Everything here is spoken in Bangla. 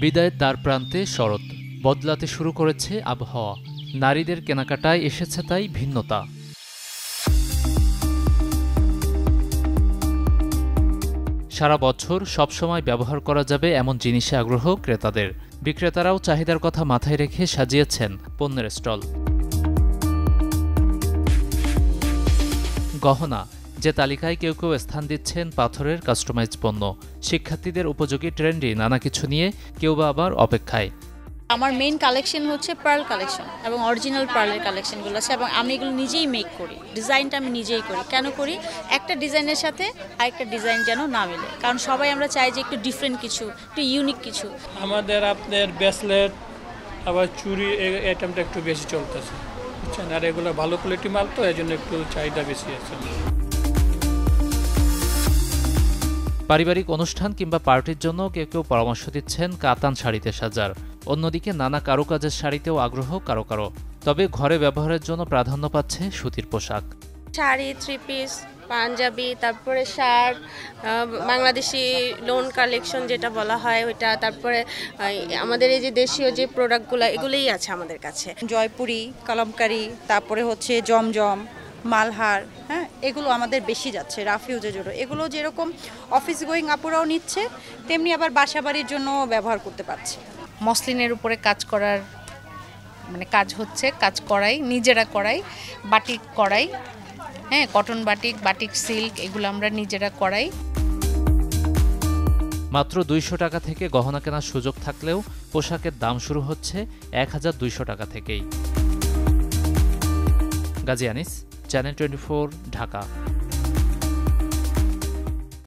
বিদায়ের দ্বারপ্রান্তে শরৎ, বদলাতে শুরু করেছে আবহাওয়া। নারীদের কেনাকাটায় এসেছে তাই ভিন্নতা। সারা বছর সবসময় ব্যবহার করা যাবে এমন জিনিসে আগ্রহ ক্রেতাদের। বিক্রেতারাও চাহিদার কথা মাথায় রেখে সাজিয়েছেন পণ্যের স্টল। গহনা, যে তালিকায় কেউ কেউ স্থান দিচ্ছেন পাথরের কাস্টমাইজ পণ্য। শিক্ষার্থীদের উপযোগী ট্রেন্ডি নানা কিছু নিয়ে কেউ বা আবার অপেক্ষায়। আমার মেইন কালেকশন হচ্ছে পার্ল কালেকশন এবং অরিজিনাল পার্লের কালেকশনগুলো আছে, এবং আমি এগুলো নিজেই মেক করি। ডিজাইনটা আমি নিজেই করি। কেন করি? একটা ডিজাইনের সাথে আরেকটা ডিজাইন যেন না মিলে, কারণ সবাই আমরা চাই যে একটু ডিফারেন্ট কিছু, একটু ইউনিক কিছু। আমাদের আপনার ব্রেসলেট আবার চুড়ি আইটেমটা একটু বেশি চলতেছে, বুঝছেন, আর এগুলো ভালো কোয়ালিটি মাল, তো এই জন্য একটু চাহিদা বেশি আছে। পারিবারিক অনুষ্ঠান কিংবা পার্টির জন্য কেউ কেউ পরামর্শ দিচ্ছেন কাতান শাড়িতে সাজার। অন্যদিকে নানা কারুকাজের শাড়িতেও আগ্রহ কারো কারো। তবে ঘরে ব্যবহারের জন্য প্রাধান্য পাচ্ছে সুতির পোশাক। শাড়ি, থ্রি পিস, পাঞ্জাবি, তারপরে শার্ট, বাংলাদেশি লোন কালেকশন যেটা বলা হয় ওইটা, তারপরে আমাদের এই যে দেশীয় যে প্রোডাক্টগুলো এগুলোই আছে আমাদের কাছে। জয়পুরি, কলমকারি, তারপরে হচ্ছে জমজম, মালহার, হ্যাঁ, এগুলো আমাদের বেশি যাচ্ছে। রাফিউজের জন্য এগুলো যেরকম অফিস গোয়িং আপুরাও নিচ্ছে, তেমনি আবার বাসা বাড়ির জন্য ব্যবহার করতে পারছে। মসলিনের উপরে কাজ করার কাজ হচ্ছে, কাজ করাই, নিজেরা করাই, বাটিক করাই, হ্যাঁ, কটন বাটিক, বাটিক সিল্ক, এগুলো আমরা নিজেরা করাই। মাত্র ২০০ টাকা থেকে গহনা কেনার সুযোগ থাকলেও পোশাকের দাম শুরু হচ্ছে ১,২০০ টাকা থেকেই। গাজী আনিস, চ্যানেল 24, ঢাকা।